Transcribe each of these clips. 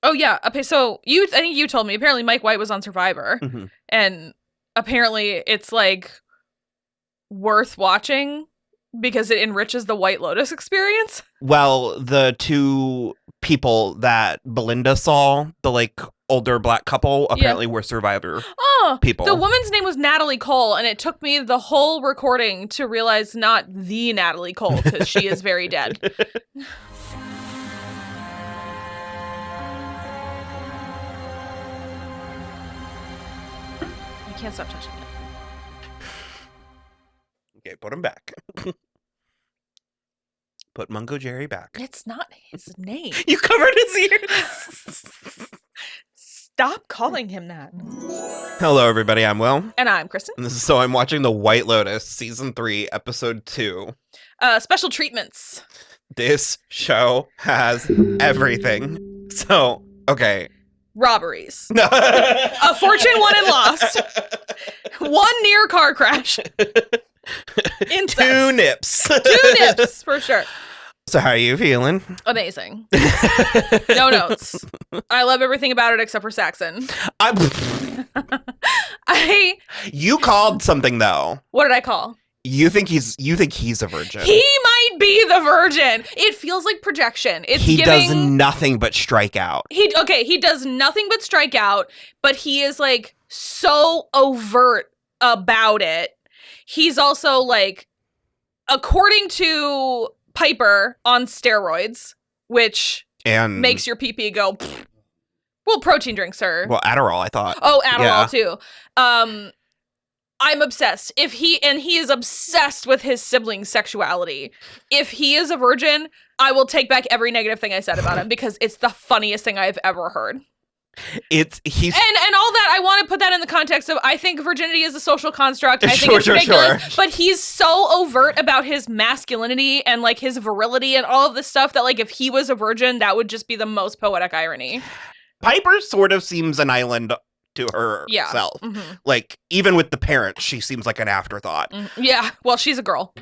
Oh, yeah. Okay, so I think you told me, apparently Mike White was on Survivor, and apparently it's, like, worth watching because it enriches the White Lotus experience. Well, the two people that Belinda saw, the, like, older black couple, apparently were Survivor people. The woman's name was Natalie Cole, and it took me the whole recording to realize not the Natalie Cole, because she is very dead. I can't stop touching it. Okay, put him back. Put Mungo Jerry back. It's not his name. You covered his ears. Stop calling him that. Hello, everybody. I'm Will. And I'm Kristen. And so I'm watching The White Lotus, Season 3, Episode 2. Special treatments. This show has everything. So, okay. Robberies. A fortune won and lost. One near car crash. Incest. 2 nips. 2 nips, for sure. So how are you feeling? Amazing. No notes. I love everything about it except for Saxon. You called something, though. What did I call? You think he's a virgin. He might be the virgin. It feels like projection. He does nothing but strike out. He does nothing but strike out, but he is like so overt about it. He's also like, according to Piper, on steroids, which makes your pee-pee go, pfft. Well, protein drinks are. Well, Adderall, I thought. Oh, Adderall too. I'm obsessed. He is obsessed with his sibling's sexuality. If he is a virgin, I will take back every negative thing I said about him because it's the funniest thing I've ever heard. And all that, I want to put that in the context of, I think virginity is a social construct. I think it's ridiculous, but he's so overt about his masculinity and like his virility and all of this stuff that like if he was a virgin, that would just be the most poetic irony. Piper sort of seems an island to herself. Yeah. Mm-hmm. Like, even with the parents, she seems like an afterthought. Yeah, well, she's a girl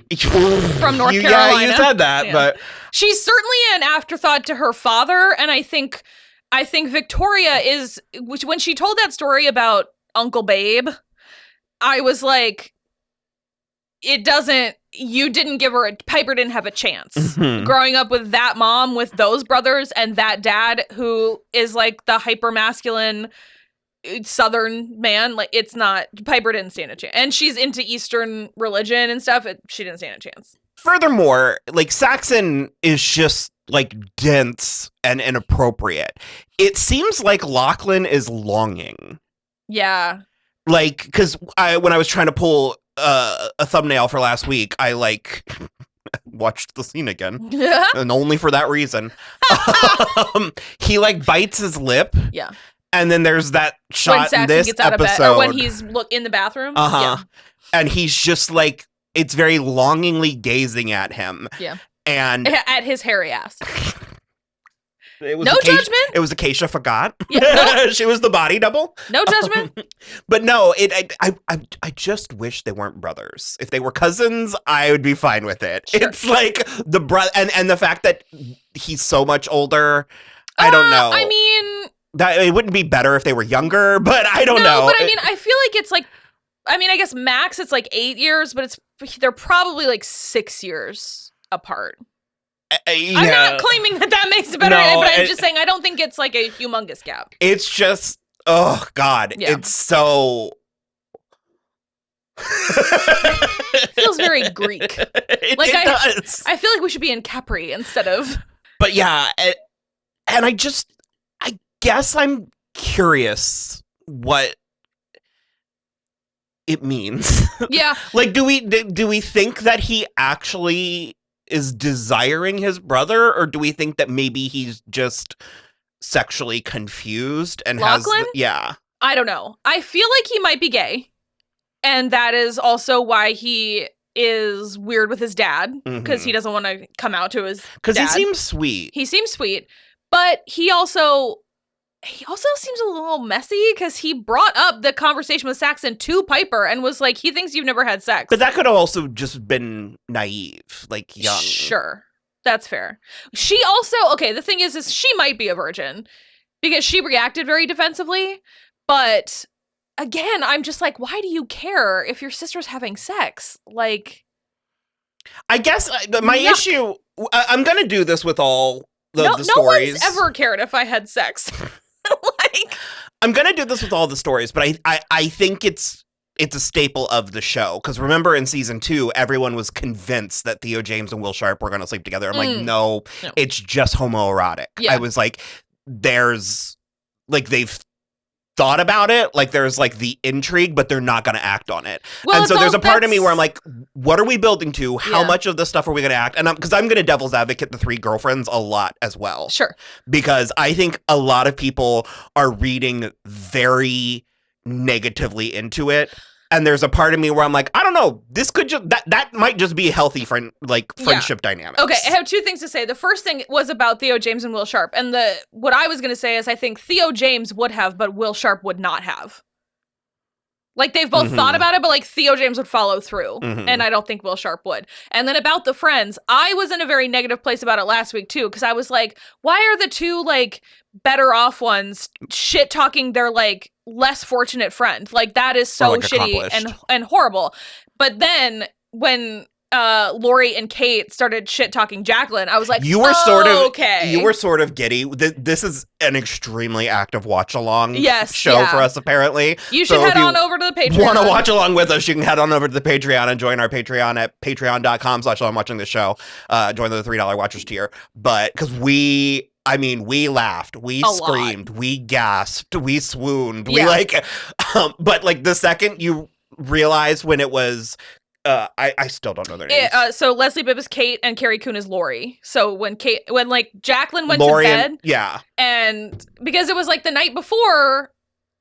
from North Carolina. Yeah, you said that, but she's certainly an afterthought to her father, and I think Victoria is, when she told that story about Uncle Babe, I was like, Piper didn't have a chance. Mm-hmm. Growing up with that mom, with those brothers, and that dad who is like the hyper-masculine Southern man, like Piper didn't stand a chance. And she's into Eastern religion and stuff, she didn't stand a chance. Furthermore, like, Saxon is just like dense and inappropriate. It seems like Lachlan is longing. Yeah. Like, because when I was trying to pull a thumbnail for last week, I like watched the scene again, and only for that reason. He like bites his lip. Yeah. And then there's that shot in this gets out episode of bed, or when he's in the bathroom. Yeah. And he's just like, it's very longingly gazing at him. Yeah. And at his hairy ass. No judgment. It was Acacia forgot. Yeah, no. She was the body double. No judgment. But no, I just wish they weren't brothers. If they were cousins, I would be fine with it. Sure. It's like the brother, and the fact that he's so much older. I don't know. I mean, that it wouldn't be better if they were younger, but I don't know. But I mean, I feel like it's like, I mean, I guess max it's like 8 years, but they're probably like 6 years apart. Yeah. I'm not claiming that makes it better, but I'm just saying I don't think it's like a humongous gap. It's just, oh God, it's so. It feels very Greek. It does. I feel like we should be in Capri instead of. But yeah, and I guess I'm curious what it means. Yeah. Like, do we think that he actually is desiring his brother, or do we think that maybe he's just sexually confused and Lachlan? Yeah. I don't know. I feel like he might be gay, and that is also why he is weird with his dad, because he doesn't want to come out to his dad. Because he seems sweet, but he also seems a little messy, because he brought up the conversation with Saxon to Piper and was like, he thinks you've never had sex. But that could have also just been naive, like young. Sure. That's fair. She also, okay, the thing is she might be a virgin, because she reacted very defensively. But again, I'm just like, why do you care if your sister's having sex? Like, I guess my issue, I'm going to do this with all the stories. No one's ever cared if I had sex. Like, I'm going to do this with all the stories, but I think it's a staple of the show. Because remember in season 2, everyone was convinced that Theo James and Will Sharp were going to sleep together. I'm like, no, it's just homoerotic. Yeah. I was like, there's, like, they've thought about it, like there's like the intrigue, but they're not going to act on it. Well, and so there's a part of me where I'm like, what are we building to? How much of this stuff are we going to act? And because I'm going to devil's advocate the 3 girlfriends a lot as well. Sure. Because I think a lot of people are reading very negatively into it. And there's a part of me where I'm like, I don't know, this could just, that might just be a healthy friendship dynamic. Okay, I have 2 things to say. The first thing was about Theo James and Will Sharp. And what I was going to say is I think Theo James would have, but Will Sharp would not have. Like, they've both thought about it, but, like, Theo James would follow through. And I don't think Will Sharp would. And then about the friends, I was in a very negative place about it last week, too, because I was like, why are the 2, like, better off ones shit-talking their, like, less fortunate friend? Like, that is so shitty and horrible. But then, when Lori and Kate started shit-talking Jacqueline, I was like, you were okay. You were sort of giddy. This is an extremely active watch-along show for us, apparently. You should head on over to the Patreon. Want to watch along with us, you can head on over to the Patreon and join our Patreon at patreon.com/watching the show. Join the $3 watchers tier. But, because we laughed, we screamed, we gasped, we swooned, we but like the second you realized when it was, I still don't know their names. So Leslie Bibb is Kate and Carrie Coon is Lori. So when Jacqueline went to bed, and because it was like the night before,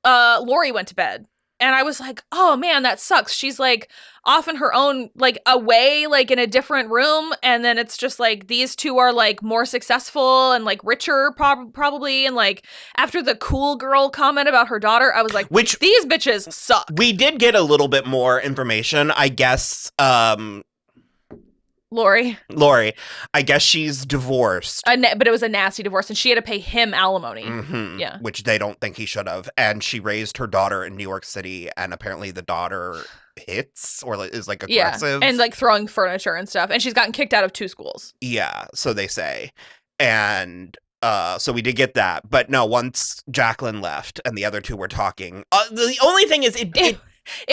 Lori went to bed. And I was like, oh man, that sucks. She's like off in her own, like away, like in a different room. And then it's just like these 2 are like more successful and like richer probably. And like after the cool girl comment about her daughter, I was like, these bitches suck. We did get a little bit more information, I guess. Lori, I guess she's divorced. But it was a nasty divorce, and she had to pay him alimony. Yeah. Which they don't think he should have. And she raised her daughter in New York City, and apparently the daughter hits or is like aggressive. Yeah, and like throwing furniture and stuff. And she's gotten kicked out of 2 schools. Yeah, so they say. And so we did get that. But no, once Jacqueline left and the other 2 were talking, the only thing is it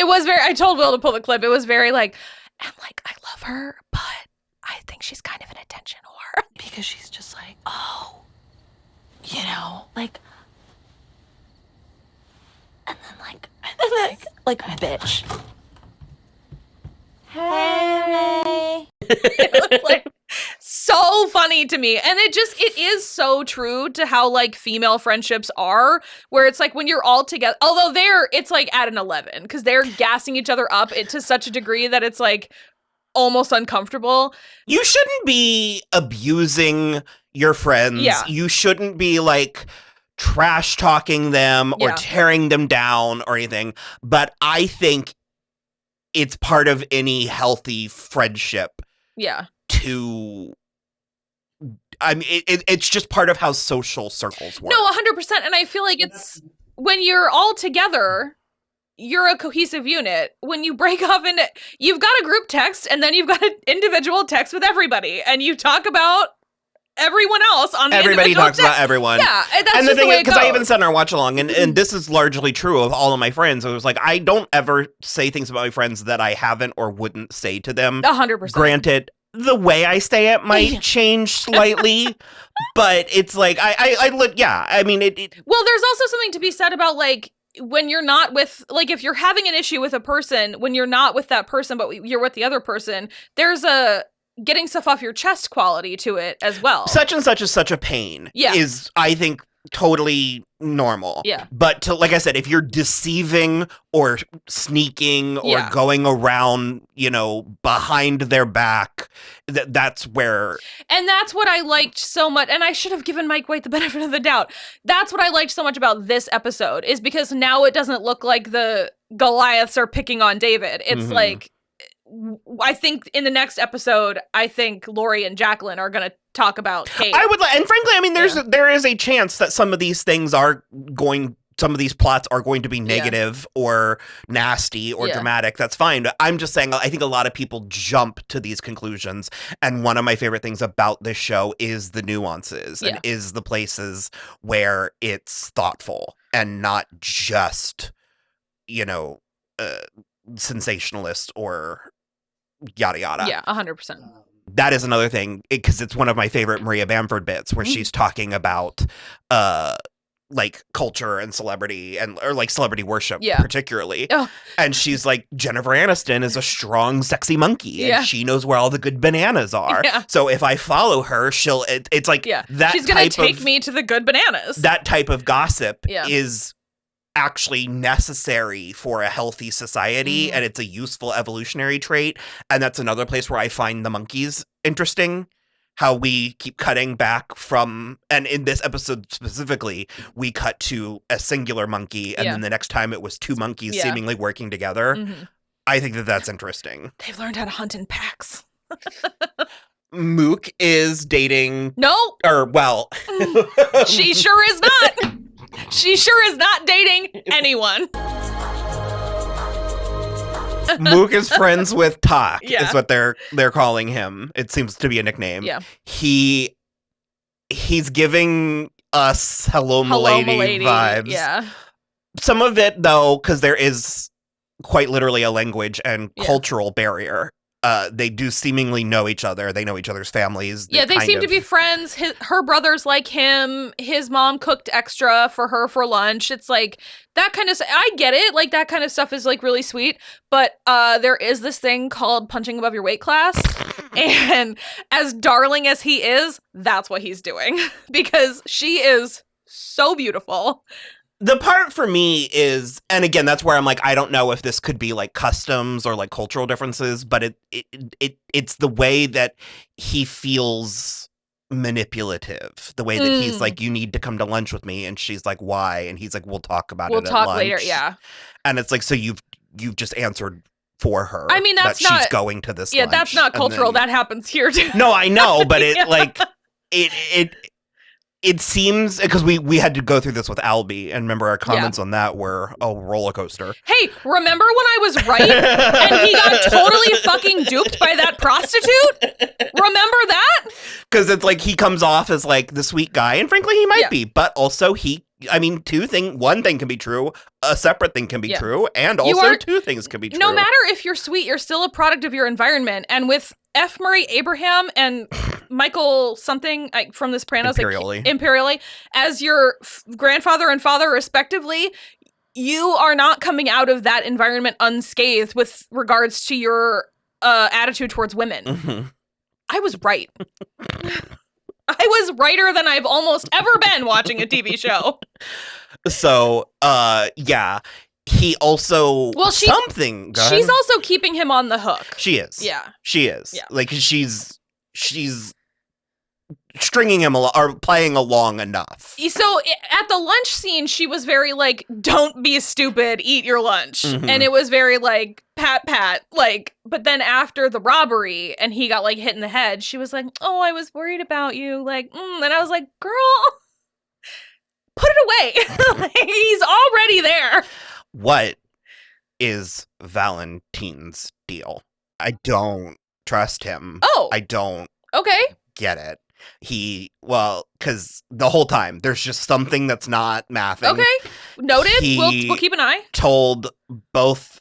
was very, I told Will to pull the clip. It was very like, and like, I love her, but I think she's kind of an attention whore. Because she's just like, oh, you know, like, and then like a bitch. Hey. It was like so funny to me. And it is so true to how like female friendships are, where it's like when you're all together, although it's like at an 11 because they're gassing each other up to such a degree that it's like almost uncomfortable. You shouldn't be abusing your friends. Yeah. You shouldn't be like trash talking them or tearing them down or anything. But I think it's part of any healthy friendship. Yeah. It's just part of how social circles work. No, 100%. And I feel like it's when you're all together, you're a cohesive unit. When you break off into, you've got a group text and then you've got an individual text with everybody and you talk about everyone else on the Everybody individual talks about everyone. Yeah, that's just the way it goes. Because I even said in our watch along, and this is largely true of all of my friends. It was like, I don't ever say things about my friends that I haven't or wouldn't say to them. 100%. Granted, the way I say it might change slightly, but it's like, I mean, Well, there's also something to be said about like, when you're not with, like, if you're having an issue with a person, when you're not with that person, but you're with the other person, there's a getting stuff off your chest quality to it as well. Such and such is such a pain. Yeah. Is, I think, totally normal. Yeah. But like I said, if you're deceiving or sneaking or going around, behind their back, that's where. And that's what I liked so much. And I should have given Mike White the benefit of the doubt. That's what I liked so much about this episode, is because now it doesn't look like the Goliaths are picking on David. It's like, I think in the next episode, I think Lori and Jacqueline are going to talk about Kate. I would, and frankly, I mean, there is a chance that some of these things some of these plots are going to be negative or nasty or dramatic. That's fine. I'm just saying, I think a lot of people jump to these conclusions. And one of my favorite things about this show is the nuances and is the places where it's thoughtful and not just, sensationalist or yada yada. Yeah, 100%. That is another thing, because it's one of my favorite Maria Bamford bits where she's talking about like culture and celebrity or like celebrity worship particularly. And she's like, Jennifer Aniston is a strong, sexy monkey and she knows where all the good bananas are. So if I follow her, it's like that she's going to take me to the good bananas. That type of gossip is actually necessary for a healthy society, and it's a useful evolutionary trait. And that's another place where I find the monkeys interesting. How we keep cutting back from, and in this episode specifically, we cut to a singular monkey, and then the next time it was two monkeys seemingly working together. I think that's interesting. They've learned how to hunt in packs. Mook is dating... No! Or, well... She sure is not! She sure is not dating anyone. Mook is friends with Tak, is what they're calling him. It seems to be a nickname. Yeah. He's giving us Hello Milady vibes. Yeah. Some of it, though, because there is quite literally a language and cultural barrier. They do seemingly know each other. They know each other's families. They seem to be friends. Her brother's like him. His mom cooked extra for her for lunch. It's like that kind of... I get it. Like that kind of stuff is like really sweet. But there is this thing called punching above your weight class. And as darling as he is, that's what he's doing. Because she is so beautiful. The part for me is, and again, that's where I'm like, I don't know if this could be like customs or like cultural differences, but it's the way that he feels manipulative. The way that he's like, you need to come to lunch with me, and she's like, why? And he's like, we'll talk about it at lunch. We'll talk later, yeah. And it's like, so you've just answered for her. I mean, that's not... she's going to this lunch. That's not cultural. That happens here too. No, I know, but it seems, because we had to go through this with Albie, and remember our comments on that were a roller coaster. Hey, remember when I was right and he got totally fucking duped by that prostitute? Remember that? Because it's like he comes off as like the sweet guy, and frankly he might be, but also one thing can be true, a separate thing can be true, and also two things can be true. No matter if you're sweet, you're still a product of your environment. And with F. Murray Abraham and Michael something from The Sopranos, Imperioli, as your grandfather and father respectively, you are not coming out of that environment unscathed with regards to your attitude towards women. I was right. I was righter than I've almost ever been watching a TV show. So, he also... Well, she's also keeping him on the hook. She is. Yeah. She is. Yeah. Like, she's stringing him along, or playing along enough. So at the lunch scene, she was very like, don't be stupid, eat your lunch. And it was very like, pat, like, but then after the robbery and he got like hit in the head, she was like, oh, I was worried about you. Like, and I was like, girl, put it away. He's already there. What is Valentine's deal? I don't trust him. Oh. I don't get it. Because the whole time there's just something that's not mathing. Okay, noted. We'll keep an eye. Told both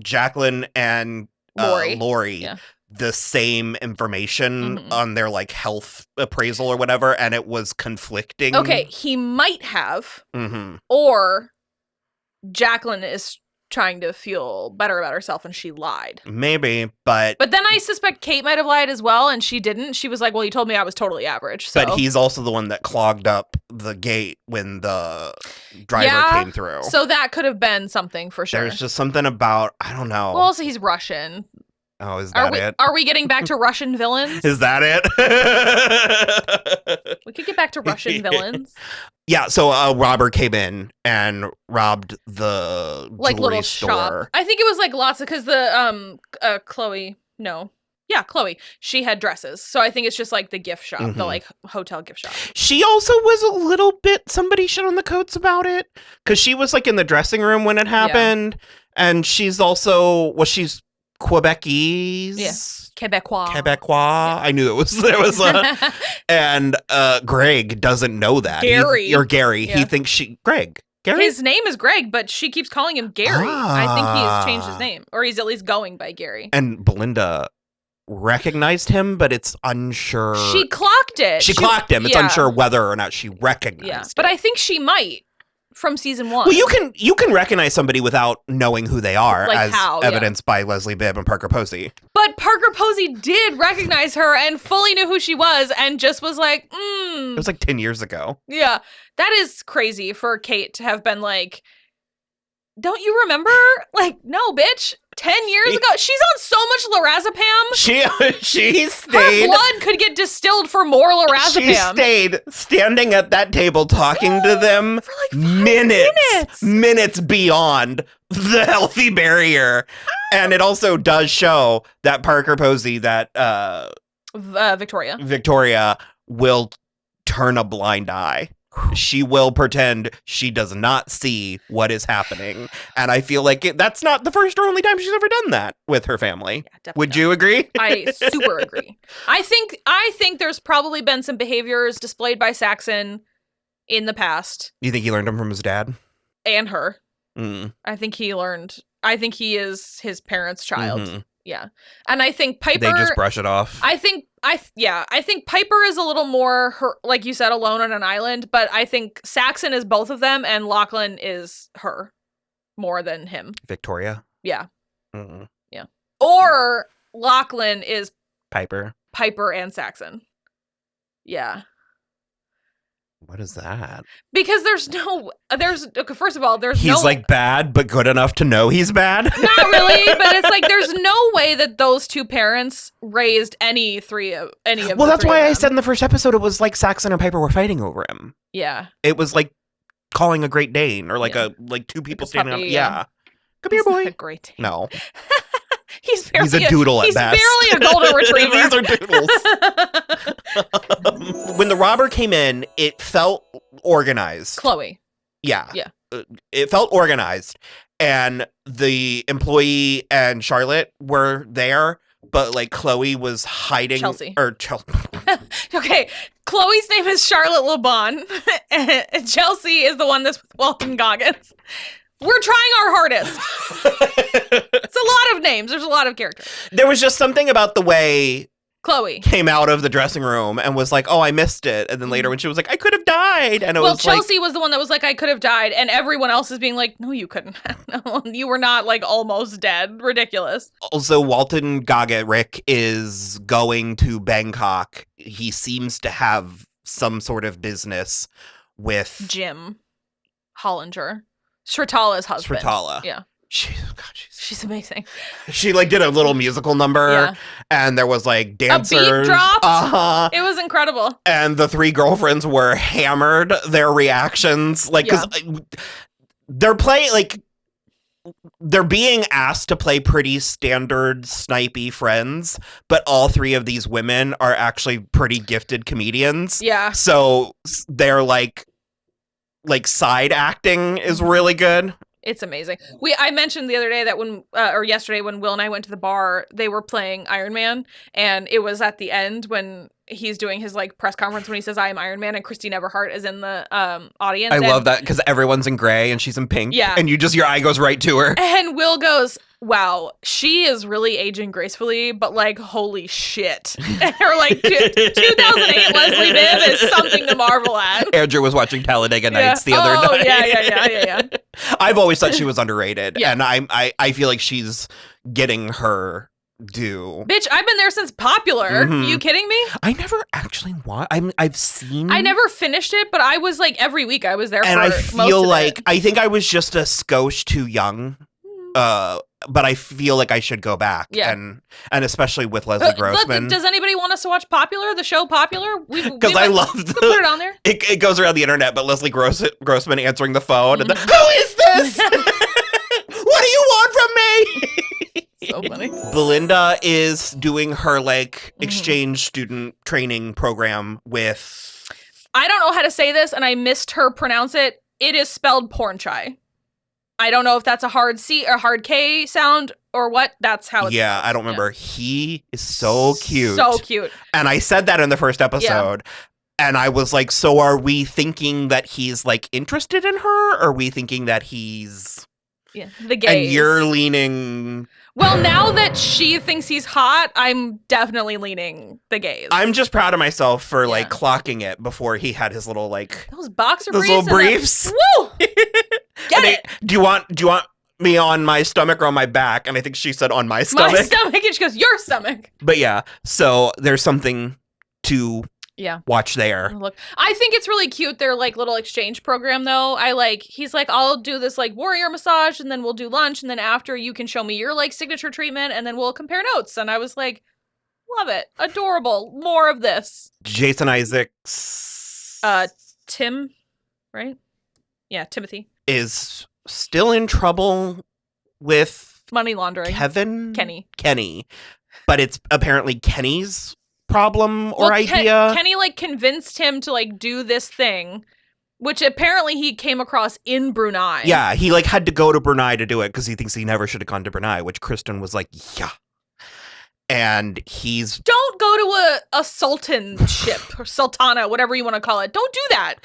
Jacqueline and Lori the same information on their like health appraisal or whatever, and it was conflicting. Okay, he might have, or Jacqueline is trying to feel better about herself and she lied. Maybe, but then I suspect Kate might have lied as well, and she didn't. She was like, well, you told me I was totally average. So. But he's also the one that clogged up the gate when the driver came through. So that could have been something for sure. There's just something about, I don't know. Well, also he's Russian. Oh, is that it? Are we getting back to Russian villains? Is that it? We could get back to Russian villains. Yeah, so a robber came in and robbed the like jewelry little store. Shop. I think it was like lots of, because the Chloe, no. Yeah, Chloe. She had dresses. So I think it's just like the gift shop, the like hotel gift shop. She also was a little bit, somebody shit on the coats about it. Because she was like in the dressing room when it happened. Yeah. And she's also, she's Quebecese. Yes. Quebecois. Yeah. I knew it was and Greg doesn't know that. Gary. Yeah. He thinks Greg. Gary? His name is Greg, but she keeps calling him Gary. I think he's changed his name. Or he's at least going by Gary. And Belinda recognized him, but it's unsure. She clocked it. She clocked him. It's unsure whether or not she recognized it. But I think she might from season 1. Well, you can recognize somebody without knowing who they are, like as evidenced by Leslie Bibb and Parker Posey. But Parker Posey did recognize her and fully knew who she was and just was like, It was like 10 years ago. Yeah. That is crazy for Kate to have been like, don't you remember? Like, no, bitch. 10 years ago, she's on so much lorazepam. She stayed. Her blood could get distilled for more lorazepam. She stayed standing at that table talking to them for like 5 minutes beyond the healthy barrier. And it also does show that Parker Posey, that Victoria will turn a blind eye. She will pretend she does not see what is happening. And I feel like that's not the first or only time she's ever done that with her family. Yeah, would you agree? I super agree. I think there's probably been some behaviors displayed by Saxon in the past. You think he learned them from his dad? And her. I think he is his parents' child. Mm-hmm. Yeah. And I think Piper... They just brush it off. I think Piper is a little more, like you said, alone on an island, but I think Saxon is both of them and Lachlan is her more than him. Victoria? Yeah. Mm-hmm. Yeah. Or Lachlan is Piper and Saxon. Yeah. What is that? Because first of all, he's like bad, but good enough to know he's bad. Not really, but it's like there's no way that those two parents raised any of Well, that's why I said in the first episode it was like Saxon and Piper were fighting over him. Yeah. It was like calling a Great Dane or like two people like standing up. Yeah. Come here, boy. A Great Dane. No. He's a doodle at best. He's barely a golden retriever. These are doodles. When the robber came in, it felt organized. Chloe. Yeah. It felt organized. And the employee and Charlotte were there, but like Chloe was hiding. Chelsea. Okay. Chloe's name is Charlotte LeBon. And Chelsea is the one that's with Walton Goggins. We're trying our hardest. It's a lot of names. There's a lot of characters. There was just something about the way Chloe came out of the dressing room and was like, oh, I missed it. And then later when she was like, I could have died. And it was Chelsea was the one that was like, I could have died. And everyone else is being like, no, you couldn't. No, you were not like almost dead. Ridiculous. Also, Walton Rick is going to Bangkok. He seems to have some sort of business with Jim Hollinger. Sritala's husband. Yeah. She's amazing. She like did a little musical number and there was like dancers. A beat dropped. It was incredible. And the three girlfriends were hammered. Their reactions, like, because they're playing, like, they're being asked to play pretty standard snipey friends, but all three of these women are actually pretty gifted comedians. Yeah. So they're like side acting is really good. It's amazing. I mentioned the other day that yesterday when Will and I went to the bar, they were playing Iron Man, and it was at the end when he's doing his like press conference when he says I am Iron Man, and Christine Everhart is in the audience. I love that because everyone's in gray and she's in pink. Yeah. And your eye goes right to her. And Will goes, wow, she is really aging gracefully, but like, holy shit. Or like 2008 Leslie Bibb is something to marvel at. Andrew was watching Talladega Nights the other night. Yeah. I've always thought she was underrated. Yeah. And I feel like she's getting her due. Bitch, I've been there since Popular. Mm-hmm. You kidding me? I never actually watched. I've seen. I never finished it, but I was like every week I was there. And for I most feel of like it. I think I was just a skosh too young. But I feel like I should go back. Yeah. And especially with Leslie Grossman. Does anybody want us to watch Popular, the show Popular? Because I love put it on there. It goes around the internet, but Leslie Grossman answering the phone and who is this? What do you want from me? So so funny. Belinda is doing her exchange student training program with. I don't know how to say this, and I missed her pronounce it. It is spelled porn chai. I don't know if that's a hard C or hard K sound or what. That's how it's spelled. I don't remember. Yeah. He is so cute. So cute. And I said that in the first episode. Yeah. And I was like, so are we thinking that he's interested in her? Or are we thinking that he's the gays? And you're leaning. Well, now that she thinks he's hot, I'm definitely leaning the gays. I'm just proud of myself for clocking it before he had his little those boxer those briefs. Little briefs. Woo! Get it. Do you want me on my stomach or on my back? And I think she said on my stomach. My stomach, and she goes, your stomach. But yeah, so there's something to watch there. Look, I think it's really cute, their little exchange program though. He's I'll do this warrior massage, and then we'll do lunch, and then after you can show me your signature treatment, and then we'll compare notes. And I was like, love it. Adorable. More of this. Jason Isaacs. Tim, right? Yeah, Timothy. Is still in trouble with money laundering. Kenny. But it's apparently Kenny's problem or idea. Kenny convinced him to do this thing, which apparently he came across in Brunei. Yeah, he had to go to Brunei to do it because he thinks he never should have gone to Brunei, which Kristen was like, yeah. And he's... Don't go to a sultan ship or sultana, whatever you want to call it. Don't do that.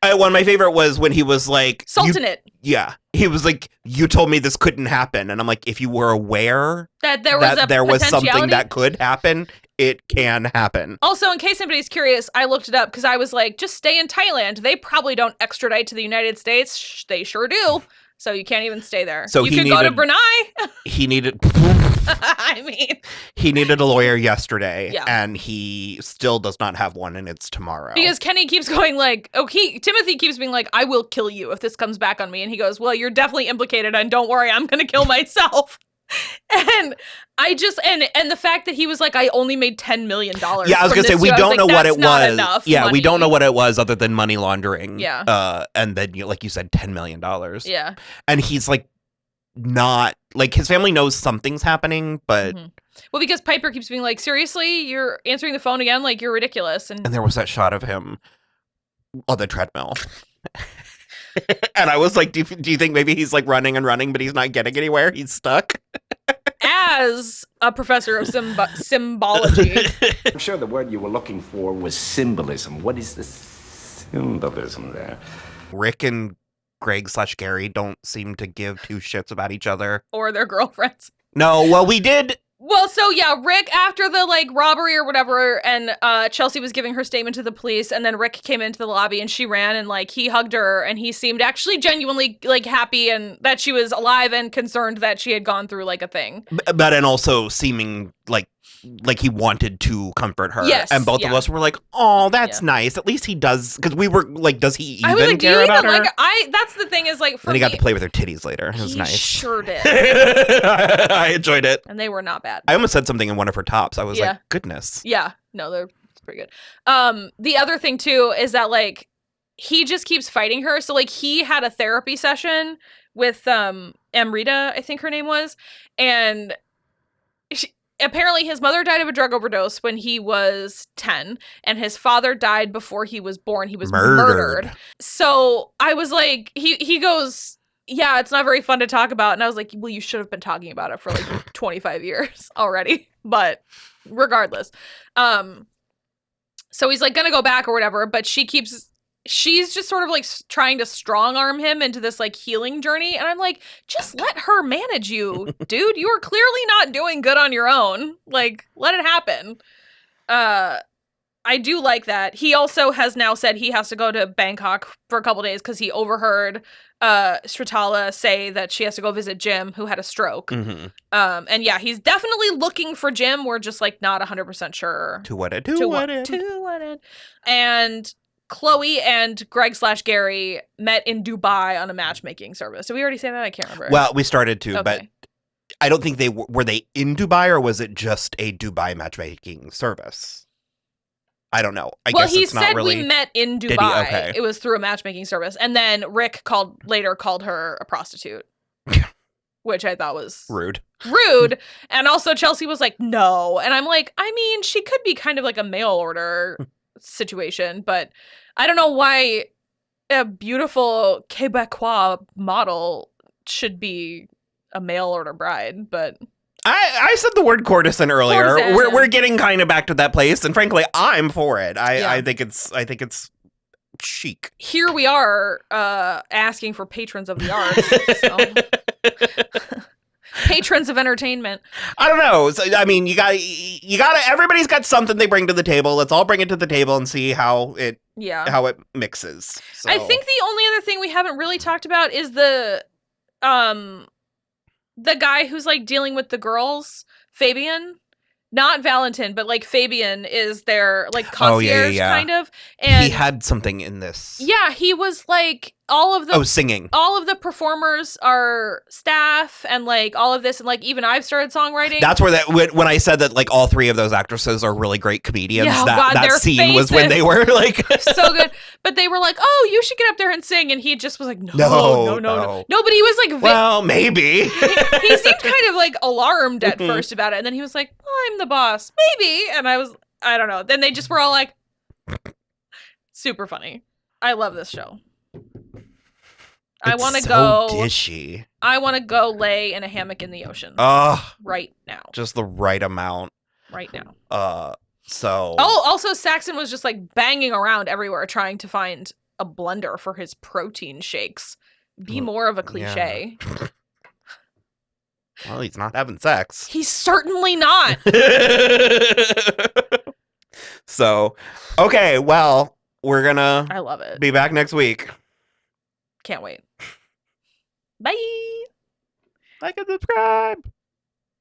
One of my favorite was when he was like... Sultanate. Yeah. He was like, you told me this couldn't happen. And I'm like, if you were aware that there was something that could happen, it can happen. Also, in case anybody's curious, I looked it up because I was like, just stay in Thailand. They probably don't extradite to the United States. They sure do. So you can't even stay there. So you could go to Brunei. He needed... I mean... He needed a lawyer yesterday, and he still does not have one, and it's tomorrow. Because Kenny keeps going Timothy keeps being like, I will kill you if this comes back on me. And he goes, well, you're definitely implicated, and don't worry, I'm going to kill myself. And I just, and the fact that he was like, I only made $10 million. Yeah, I was going to say, we don't know what it was. Yeah, money. We don't know what it was other than money laundering. Yeah. And then, like you said, $10 million. Yeah. And he's not, his family knows something's happening, but... Mm-hmm. Well, because Piper keeps being like, seriously, you're answering the phone again? You're ridiculous. And there was that shot of him on the treadmill. And I was like, do you think maybe he's running and running, but he's not getting anywhere? He's stuck? As a professor of symbology. I'm sure the word you were looking for was symbolism. What is the symbolism there? Rick and Greg/Gary don't seem to give two shits about each other. Or their girlfriends. No, well, we did... Well, so yeah, Rick, after the robbery or whatever, and Chelsea was giving her statement to the police, and then Rick came into the lobby and she ran and he hugged her, and he seemed actually genuinely happy and that she was alive and concerned that she had gone through a thing. But and also seeming like he wanted to comfort her. Yes, and both of us were like, oh, that's nice. At least he does, because we were like, does he even care about her? That's the thing is for then he got to play with her titties later. It was nice. He sure did. I enjoyed it. And they were not bad. I almost said something in one of her tops. I was like, goodness. Yeah. No, it's pretty good. The other thing too is that he just keeps fighting her. So he had a therapy session with Amrita, I think her name was, and apparently his mother died of a drug overdose when he was 10, and his father died before he was born. He was murdered. So I was like, he goes, yeah, it's not very fun to talk about. And I was like, well, you should have been talking about it for 25 years already. But regardless. So he's gonna go back or whatever, but she's just sort of trying to strong arm him into this healing journey. And I'm like, just let her manage you, dude. You are clearly not doing good on your own. Let it happen. I do like that. He also has now said he has to go to Bangkok for a couple days because he overheard Stratala say that she has to go visit Jim, who had a stroke. Mm-hmm. And yeah, he's definitely looking for Jim. We're just not 100% sure. To what end. And Chloe and Greg/Gary met in Dubai on a matchmaking service. Did we already say that? I can't remember. Well, we started to, but I don't think were they in Dubai, or was it just a Dubai matchmaking service? I don't know. I guess he it's not said really... we met in Dubai. Did he? Okay. It was through a matchmaking service. And then Rick later called her a prostitute. which I thought was Rude. And also Chelsea was like, no. And I'm like, I mean, she could be kind of like a mail order situation, but I don't know why a beautiful Quebecois model should be a mail order bride, but I said the word courtessan earlier. Courtesan, We're getting kind of back to that place, and frankly, I'm for it. I think it's chic. here we are asking for patrons of the arts. So. Patrons of entertainment. I don't know. So, I mean, you gotta. Everybody's got something they bring to the table. Let's all bring it to the table and see how it mixes. So. I think the only other thing we haven't really talked about is the guy who's like dealing with the girls, Fabian. Not Valentin, but like Fabian is their like concierge kind of. And he had something in this. Yeah, he was like all of the singing. All of the performers are staff and like all of this, and like even I've started songwriting. That's where when I said that like all three of those actresses are really great comedians. Yeah, that scene faces. Was when they were like so good. But they were like, "Oh, you should get up there and sing," and he just was like, "No." No, but he was like, well, maybe. he seemed kind of like alarmed at first about it, and then he was like, "I'm the boss, maybe," and I don't know. Then they just were all like, super funny. I love this show. I want to go. Dishy. I want to go lay in a hammock in the ocean. Right now. Just the right amount. Right now. So. Oh, also Saxon was just like banging around everywhere trying to find a blender for his protein shakes. Be more of a cliche. Yeah. Well, he's not having sex. He's certainly not. So, okay, well, we're gonna. I love it. Be back next week. Can't wait. Bye. Like and subscribe.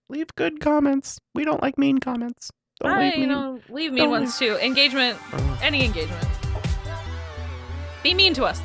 Leave good comments. We don't like mean comments. Leave mean ones too. Engagement. Any engagement. Be mean to us.